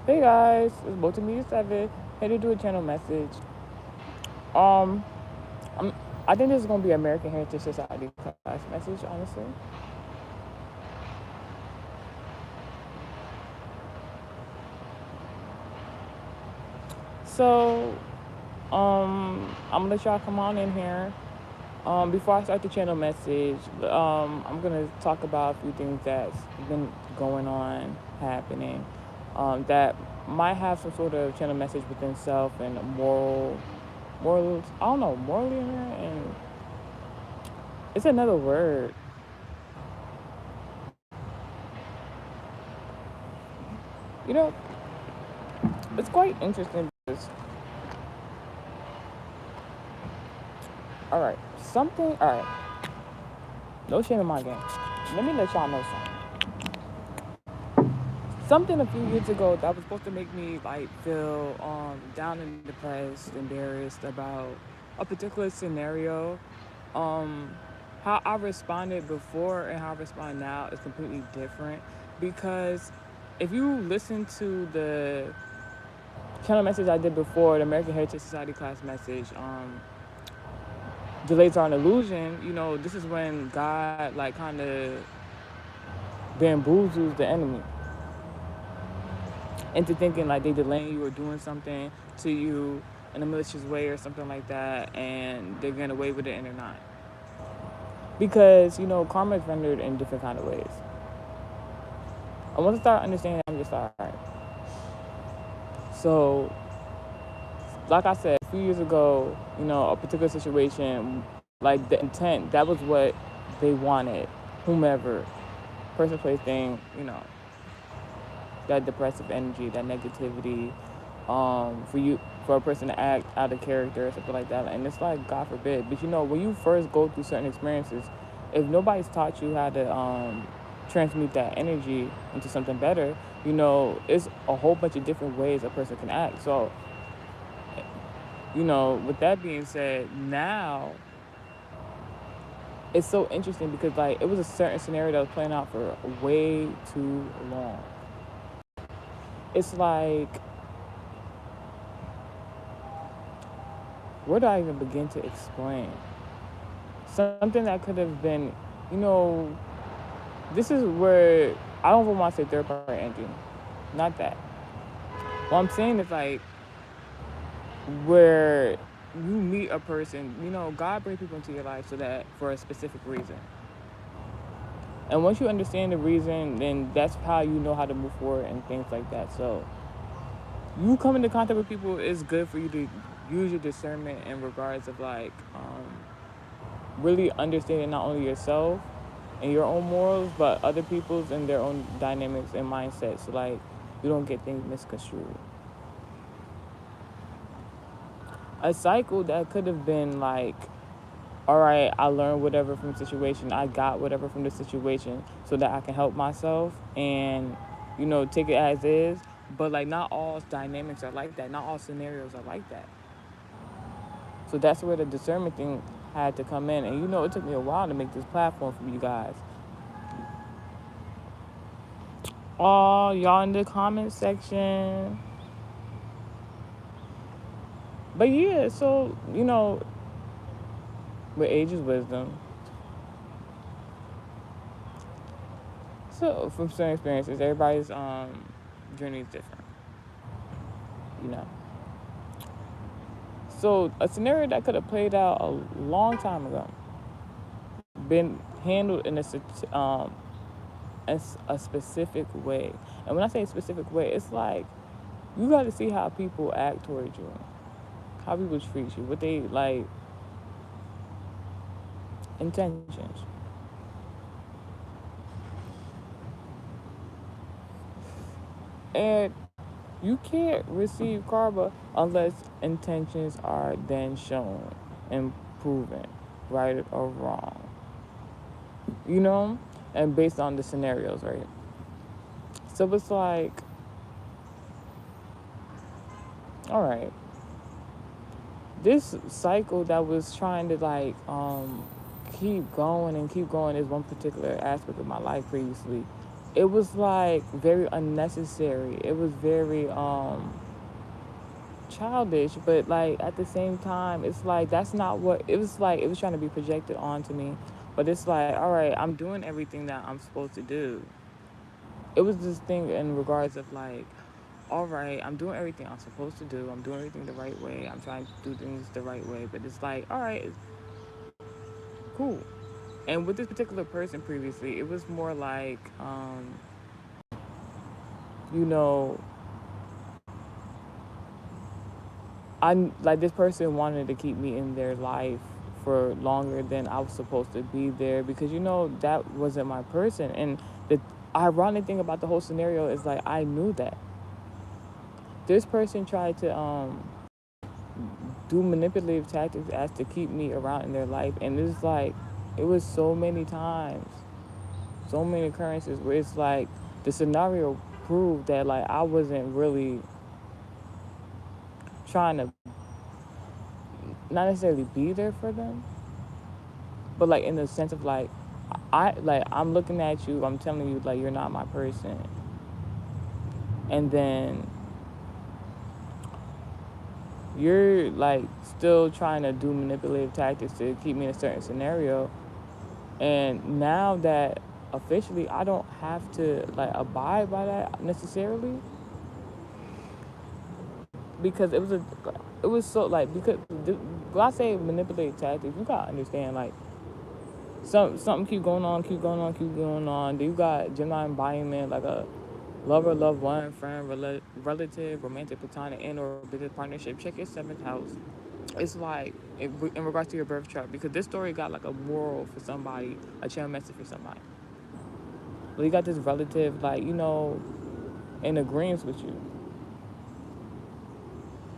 Hey guys, it's Multimedia 7 here to do a channel message. Um, I'm, I think this is gonna be American Heritage Society class message, honestly. So, I'm gonna let y'all come on in here. Before I start the channel message, I'm gonna talk about a few things that's been going on, happening, that might have some sort of channel message within self and morals. I don't know, morally in there, and it's another word. You know, it's quite interesting because, all right, all right, no shame in my game. Let me let y'all know something. Something a few years ago that was supposed to make me like feel down and depressed, embarrassed about a particular scenario. Um, how I responded before and how I respond now is completely different because if you listen to the channel message I did before, the American Heritage Society class message, delays are an illusion. This is when God like kind of bamboozles the enemy into thinking like they delaying you or doing something to you in a malicious way or something like that, and they're getting away with it and they're not. Because karma is rendered in different kind of ways. And once I start understanding, I'm just like, all right. So, like I said, a few years ago, a particular situation, like the intent, that was what they wanted, whomever, person, place, thing, that depressive energy, that negativity, for a person to act out of character or something like that. And it's like, God forbid. But when you first go through certain experiences, if nobody's taught you how to transmute that energy into something better, it's a whole bunch of different ways a person can act. So, with that being said, now it's so interesting because like it was a certain scenario that was playing out for way too long. It's like, where do I even begin to explain? Something that could have been, you know, this is where I don't want to say third party entry. Not that. What I'm saying is like where you meet a person, God brings people into your life so that for a specific reason. And once you understand the reason, then that's how you know how to move forward and things like that. So you come into contact with people, it's good for you to use your discernment in regards of like really understanding not only yourself and your own morals, but other people's and their own dynamics and mindsets. So like you don't get things misconstrued. A cycle that could have been like, all right, I learned whatever from the situation, I got whatever from the situation so that I can help myself and, take it as is. But like not all dynamics are like that. Not all scenarios are like that. So that's where the discernment thing had to come in. And it took me a while to make this platform for you guys. Oh, y'all in the comment section. But yeah, so, with age is wisdom. So from certain experiences, everybody's journey is different. You know. So a scenario that could have played out a long time ago, been handled in a specific way. And when I say specific way, it's like you got to see how people act towards you, how people treat you, what they like, intentions. And you can't receive karma unless intentions are then shown and proven, right or wrong. And based on the scenarios, right? So it's like, all right, this cycle that was trying to like keep going and keep going is one particular aspect of my life previously. it was like very unnecessary. It was very childish, but like at the same time, it's like that's not what it was like. It was trying to be projected onto me, but it's like, all right, I'm doing everything that I'm supposed to do. It was this thing in regards of like, all right, I'm doing everything I'm supposed to do. I'm doing everything the right way. I'm trying to do things the right way, but it's like, all right, it's cool. And with this particular person previously, it was more like, you know, I like this person wanted to keep me in their life for longer than I was supposed to be there because that wasn't my person. And the ironic thing about the whole scenario is like I knew that this person tried to do manipulative tactics as to keep me around in their life, and it's like it was so many times, so many occurrences where it's like the scenario proved that like I wasn't really trying to not necessarily be there for them, but like in the sense of like I'm looking at you, I'm telling you like you're not my person, and then you're like still trying to do manipulative tactics to keep me in a certain scenario. And now that officially I don't have to like abide by that necessarily, because it was so like because when I say manipulative tactics, you gotta understand like something keep going on, keep going on, keep going on. Then you got Gemini embodiment like a lover, loved one, friend, relative, romantic, platonic, and or business partnership. Check your seventh house. It's like in regards to your birth chart, because this story got like a moral for somebody, a channel message for somebody. Well, you got this relative like in agreement with you.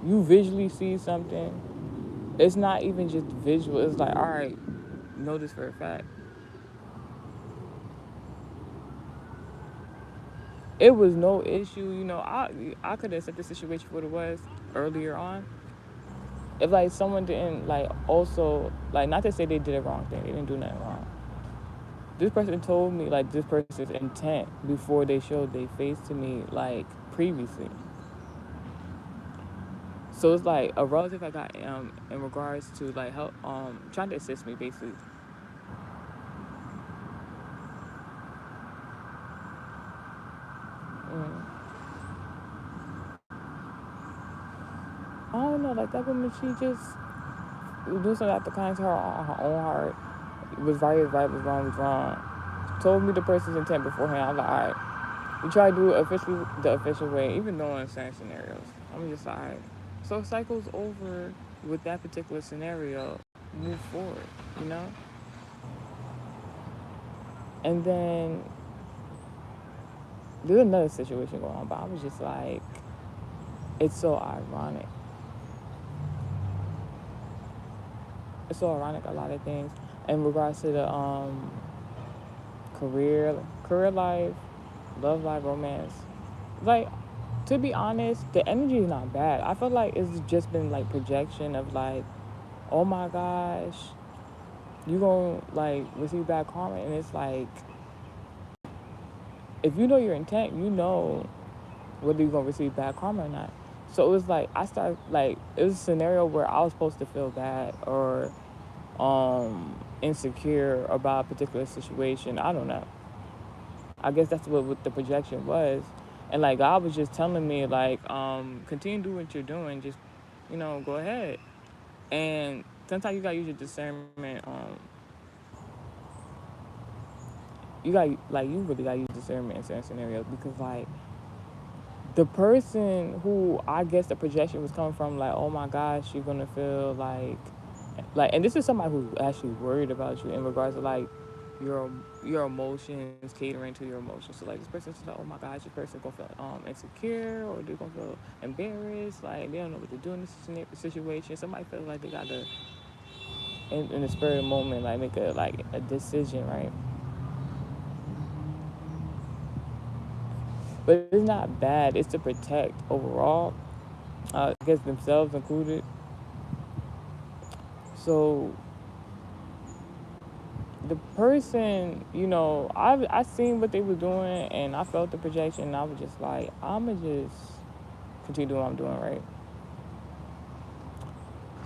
You visually see something. It's not even just visual. It's like, all right, know this for a fact. It was no issue. I could have said the situation for what it was earlier on. If like someone didn't like also like not to say they did a wrong thing, they didn't do nothing wrong. This person told me like this person's intent before they showed their face to me like previously. So it's like a relative I got in regards to like help trying to assist me basically. Mm. I don't know, like that woman, she just do something after kind to her on her own heart. It was right is right, was wrong was wrong. Told me the person's intent beforehand. I'm like, all right. You try to do it officially the official way, even though in certain scenarios. I'm just like, all right. So cycle's over with that particular scenario. Move forward, you know? And then there's another situation going on, but I was just like, it's so ironic. It's so ironic, a lot of things in regards to the career life, love life, romance. Like, to be honest, the energy is not bad. I feel like it's just been like projection of like, oh my gosh, you gonna like receive bad karma, and it's like, if you know your intent, you know whether you're gonna receive bad karma or not. So it was like I started like it was a scenario where I was supposed to feel bad or insecure about a particular situation. I don't know. I guess that's what the projection was. And like God was just telling me like continue to do what you're doing, just go ahead. And sometimes you gotta use your discernment. You really gotta use discernment in certain scenarios, because like the person who I guess the projection was coming from, like, oh my gosh, you're gonna feel like, and this is somebody who's actually worried about you in regards to like your emotions, catering to your emotions. So like this person's like, oh my gosh, this person gonna feel insecure, or they're gonna feel embarrassed, like they don't know what to do in this situation. Somebody feels like they gotta in the spur of the moment like make a decision, right? But it's not bad. It's to protect overall, against themselves included. So the person, I seen what they were doing, and I felt the projection, and I was just like, I'ma just continue doing what I'm doing, right?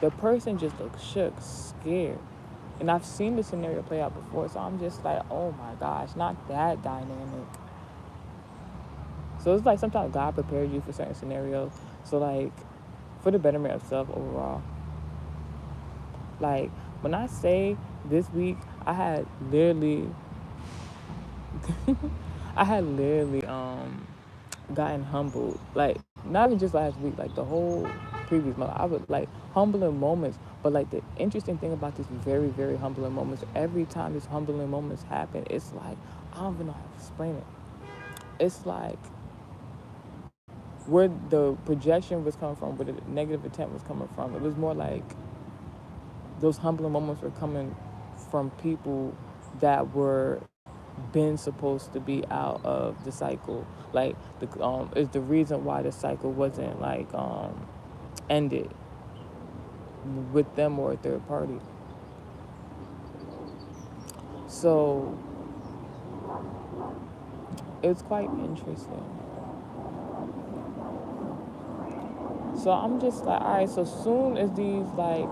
The person just looked shook, scared. And I've seen the scenario play out before, so I'm just like, oh my gosh, not that dynamic. So it's like sometimes God prepares you for certain scenarios. So like for the betterment of self overall. Like when I say this week, I had literally gotten humbled. Like not even just last week, like the whole previous month. I would like humbling moments. But like the interesting thing about this very, very humbling moments, every time these humbling moments happen, it's like I don't even know how to explain it. It's like where the projection was coming from, where the negative intent was coming from. It was more like those humbling moments were coming from people that were been supposed to be out of the cycle. Like the is the reason why the cycle wasn't like ended with them or a third party. So it's quite interesting. So I'm just like, all right. So soon as these like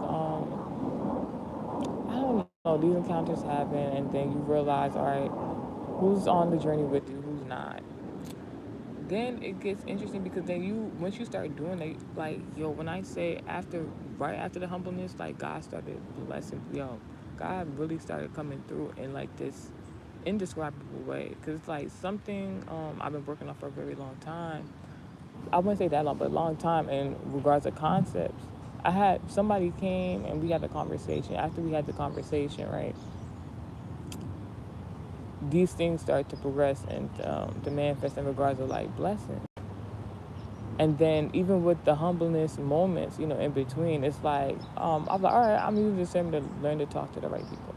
I don't know, these encounters happen, and then you realize, all right, who's on the journey with you, who's not. Then it gets interesting because then once you start doing it, like, yo, when I say right after the humbleness, like, God started blessing, God really started coming through in like this indescribable way. Because it's like something I've been working on for a very long time. I wouldn't say that long, but a long time in regards to concepts. I had somebody came and we had a conversation. After we had the conversation, right, these things start to progress and to manifest in regards to like blessing. And then even with the humbleness moments, in between, it's like I'm like, all right, I'm using this time to learn to talk to the right people.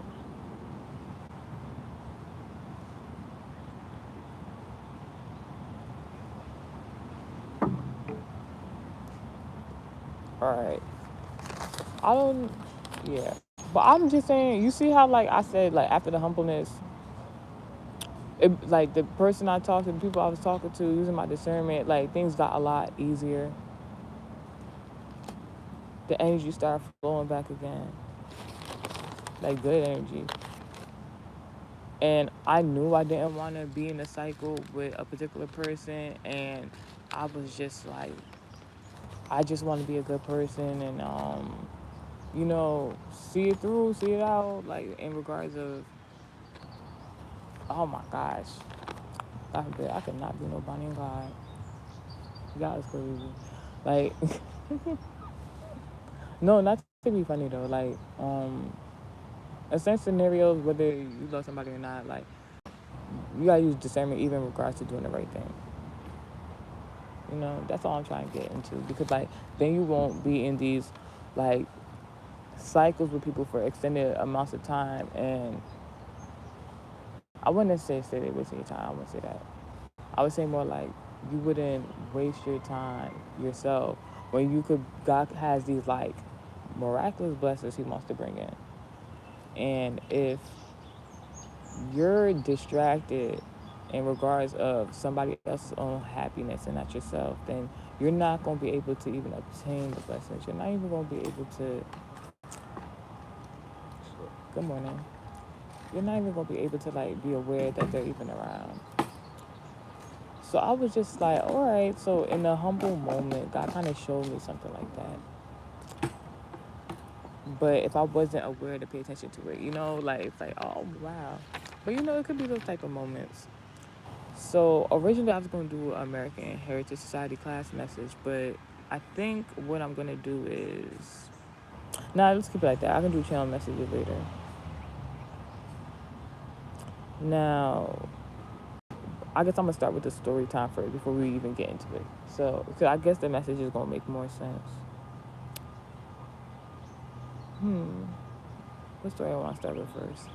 All right, I don't, yeah, but I'm just saying. You see how like I said, like after the humbleness, like the person I talked to, the people I was talking to, using my discernment, like things got a lot easier. The energy started flowing back again, like good energy. And I knew I didn't want to be in a cycle with a particular person, and I was just like, I just want to be a good person, and see it through, see it out, like in regards of, oh my gosh, God forbid, I could not be no Bonnie and Clyde. God is crazy. Like, no, not to be funny though. Like, in certain scenarios, whether you love somebody or not, like, you gotta use discernment even in regards to doing the right thing. That's all I'm trying to get into, because like then you won't be in these like cycles with people for extended amounts of time. And I wouldn't say they wasting your time. I wouldn't say that. I would say more like you wouldn't waste your time yourself when God has these like miraculous blessings He wants to bring in. And if you're distracted in regards of somebody else's own happiness and not yourself, then you're not going to be able to even obtain the blessings. You're not even going to be able to, good morning, you're not even going to be able to like be aware that they're even around. So I was just like, all right. So in a humble moment, God kind of showed me something like that. But if I wasn't aware to pay attention to it, like it's like, oh wow. But it could be those type of moments. So originally I was going to do an American Heritage Society class message, but I think what I'm going to do is, let's keep it like that. I can do channel messages later. Now, I guess I'm going to start with the story time first before we even get into it. So, cause I guess the message is going to make more sense. What story I want to start with first?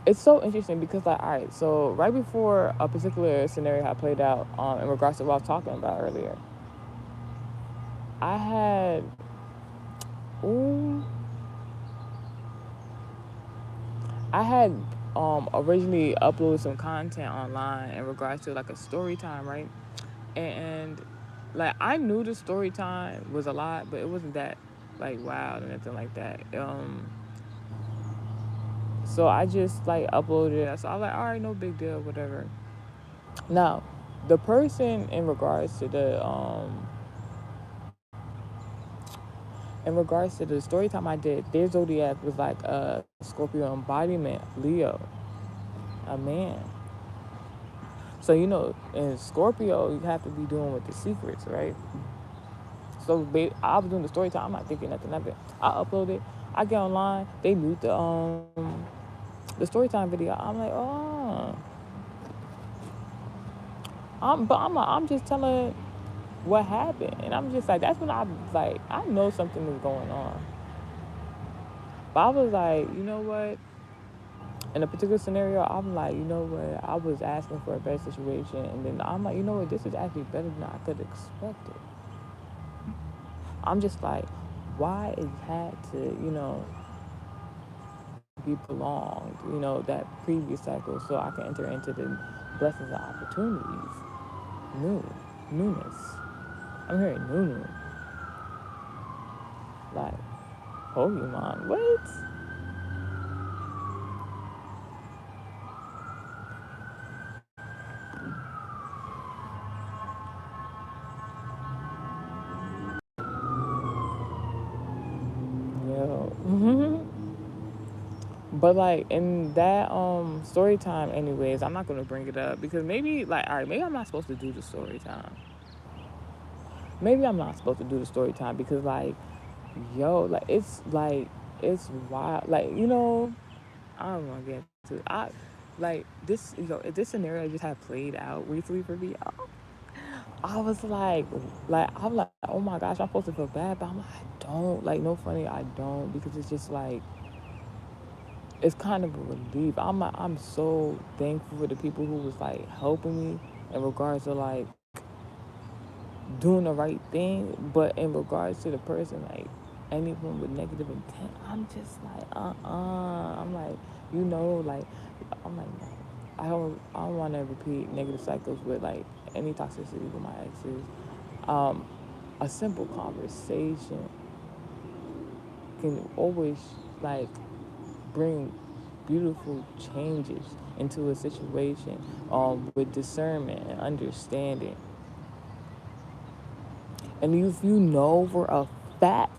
It's so interesting because, like, all right, so right before a particular scenario had played out in regards to what I was talking about earlier, I had, ooh, I had originally uploaded some content online in regards to like a story time, right? And like I knew the story time was a lot, but it wasn't that like wild or anything like that. So I just like uploaded it. So I was like, all right, no big deal, whatever. Now, the person in regards to the story time I did, their zodiac was like a Scorpio embodiment, Leo, a man. So in Scorpio, you have to be doing with the secrets, right? So I was doing the story time. I'm not thinking nothing of it. I upload it. I get online. They mute the story time video. I'm like, oh, I'm just telling what happened, and I'm just like, that's when I was like, I know something is going on. But I was like, you know what? In a particular scenario, I'm like, you know what? I was asking for a better situation, and then I'm like, you know what? This is actually better than I could expect it. I'm just like, why it had to, be prolonged, that previous cycle, so I can enter into the blessings and opportunities. New, newness. I'm hearing new, like Pokemon. What? Yo. But like in that story time anyways, I'm not gonna bring it up because maybe like all right, maybe I'm not supposed to do the story time. Maybe I'm not supposed to do the story time because like it's wild. Like, I don't wanna get into I like this, if this scenario just had played out recently for me, I was I'm like, oh my gosh, I'm supposed to feel bad, but I'm like, I don't. Like, no funny, I don't, because it's just like it's kind of a relief. I'm so thankful for the people who was like helping me in regards to like doing the right thing, but in regards to the person like anyone with negative intent, I'm just like I'm like, like I'm like, no. I don't want to repeat negative cycles with like any toxicity with my exes. Um, a simple conversation can always like bring beautiful changes into a situation with discernment and understanding. And if you know for a fact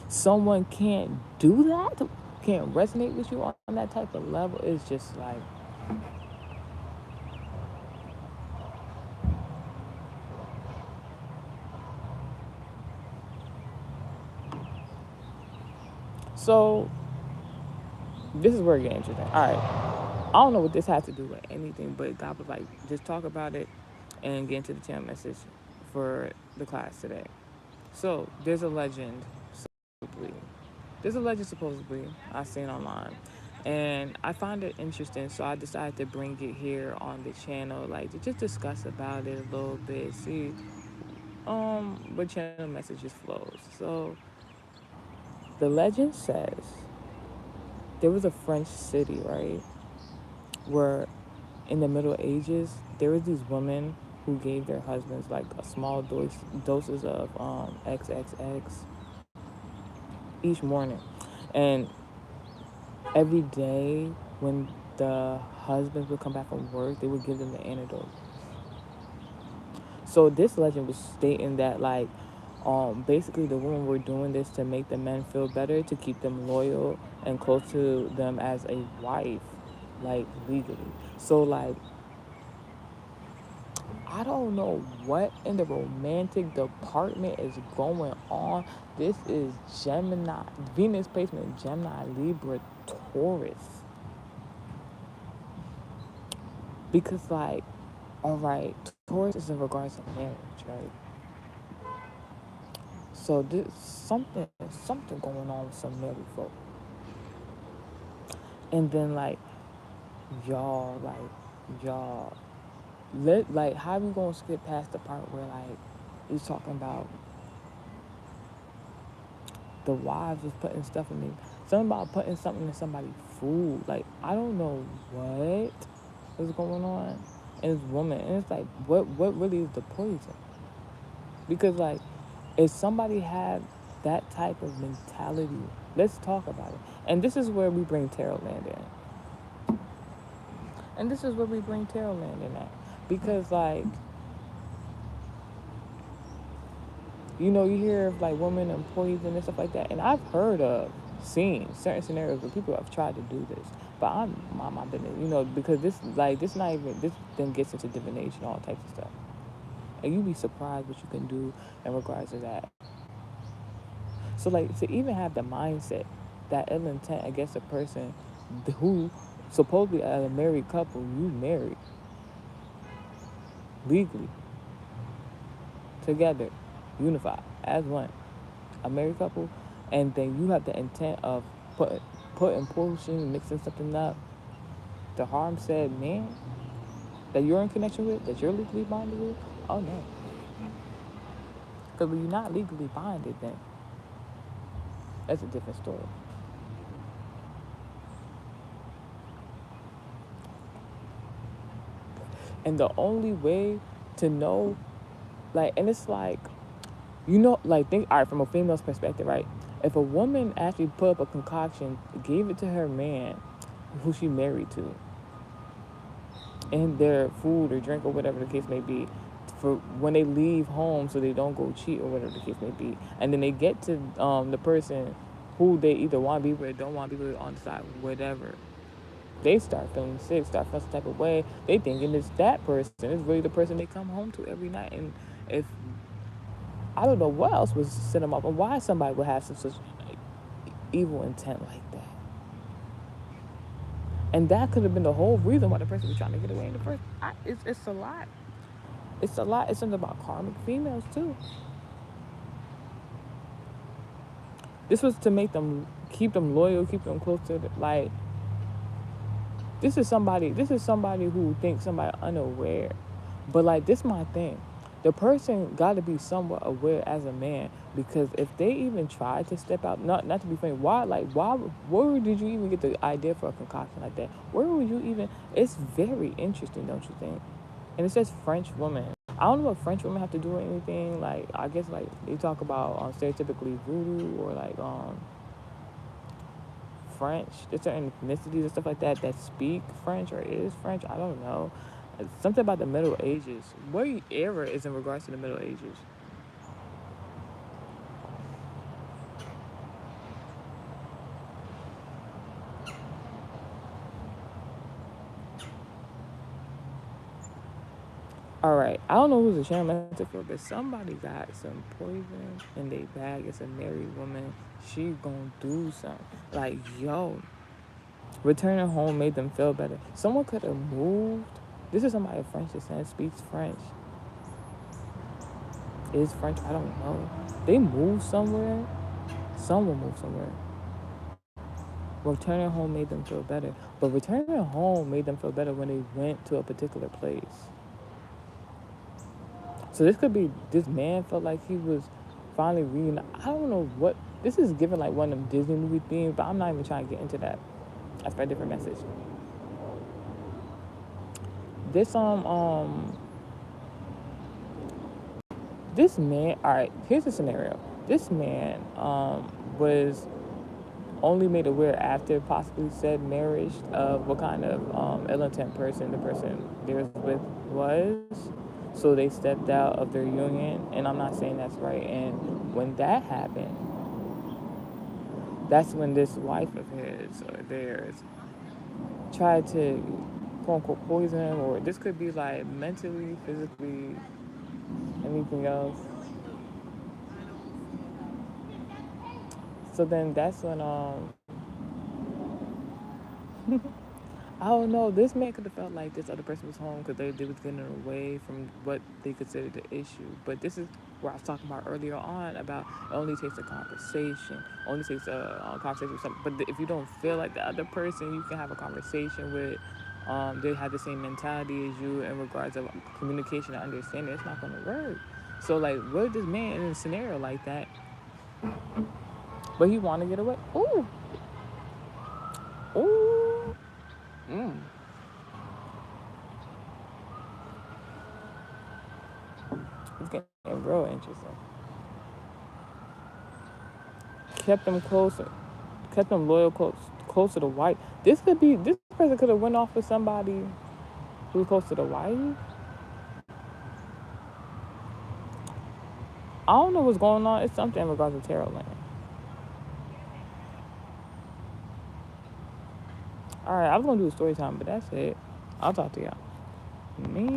someone can't do that, can't resonate with you on that type of level, it's just like, so this is where it gets interesting. All right. I don't know what this has to do with anything, but God was like, just talk about it and get into the channel message for the class today. So there's a legend, supposedly. There's a legend supposedly I've seen online, and I find it interesting. So I decided to bring it here on the channel, like to just discuss about it a little bit, see what channel messages flows. So the legend says there was a French city, right, where in the Middle Ages there was these women who gave their husbands like a small doses of XXX each morning, and every day when the husbands would come back from work, they would give them the antidote. So this legend was stating that like basically the women were doing this to make the men feel better, to keep them loyal and close to them as a wife, like legally. So like I don't know what in the romantic department is going on. This is Gemini, Venus placement, Gemini, Libra, Taurus. Because like, all right, Taurus is in regards to marriage, right? So there's something going on with some married folk. And then like y'all, y'all how we gonna skip past the part where like he's talking about the wives was putting stuff in me. Something about putting something in somebody's food. Like, I don't know what is going on in this woman. And it's like, what really is the poison? Because, like, if somebody had that type of mentality, let's talk about it. And this is where we bring Tarot Land in. And this is where we bring Tarot Land in at. Because, like, you know, you hear of, like, women and poison and stuff like that. And I've seen certain scenarios where people have tried to do this. But I'm my business, you know, because this then gets into divination, all types of stuff. And you'd be surprised what you can do in regards to that. So, like, to even have the mindset, that ill intent against a person who supposedly, as a married couple, you married legally, together, unified, as one, a married couple, and then you have the intent of putting potion, mixing something up to harm said man that you're in connection with, that you're legally bonded with. Oh no. Because when you're not legally bonded, then that's a different story. And the only way to know, like, and it's like, you know, like, think, all right, from a female's perspective, right? If a woman actually put up a concoction, gave it to her man, who she married to, in their food or drink or whatever the case may be, for when they leave home so they don't go cheat or whatever the case may be, and then they get to the person who they either want to be with, don't want to be with, on the side, whatever, they start feeling sick, start feeling some type of way. They thinking it's that person. It's really the person they come home to every night. And if I don't know what else would set them up, and why somebody would have such like, evil intent like that. And that could have been the whole reason why the person was trying to get away in the first. It's a lot. It's a lot. It's something about karmic females too. This was to make them, keep them loyal, keep them close to like. This is somebody who thinks somebody unaware. But, like, this my thing. The person got to be somewhat aware as a man, because if they even try to step out, not to be funny, where did you even get the idea for a concoction like that? Where would you even? It's very interesting, don't you think? And it says French woman. I don't know what French women have to do with anything. Like, I guess, like, they talk about stereotypically voodoo or like French. There's certain ethnicities and stuff like that speak French or is French. I don't know. Something about the Middle Ages. What era is in regards to the Middle Ages? All right. I don't know who's the channel for, but somebody got some poison in their bag. It's a married woman. She gonna do something. Like, yo, returning home made them feel better. Someone could have moved. This is somebody of French descent, speaks French. Is French? I don't know. They moved somewhere. Someone moved somewhere. Returning home made them feel better. But returning home made them feel better when they went to a particular place. So this could be, this man felt like he was finally reading. I don't know what. This is giving like one of them Disney movie themes, but I'm not even trying to get into that. That's for a different message. This man, all right, here's the scenario. This man was only made aware after possibly said marriage of what kind of ill intent person the person they was with was. So they stepped out of their union, and I'm not saying that's right. And when that happened, that's when this wife of his or theirs tried to quote unquote poison him, or this could be like mentally, physically, anything else. So then that's when I don't know. This man could have felt like this other person was home because they was getting away from what they considered the issue. But this is where I was talking about earlier on about it only takes a conversation, only takes a conversation with something. But if you don't feel like the other person, you can have a conversation with. They have the same mentality as you in regards of communication and understanding. It's not going to work. So, like, what if this man in a scenario like that But he want to get away. Ooh. Ooh. It's getting real interesting. Kept them closer. Kept them loyal, close to the wife. This person could have went off with somebody who was close to the wife. I don't know what's going on. It's something in regards to tarot land. All right, I was gonna do a story time, but that's it. I'll talk to y'all. Me.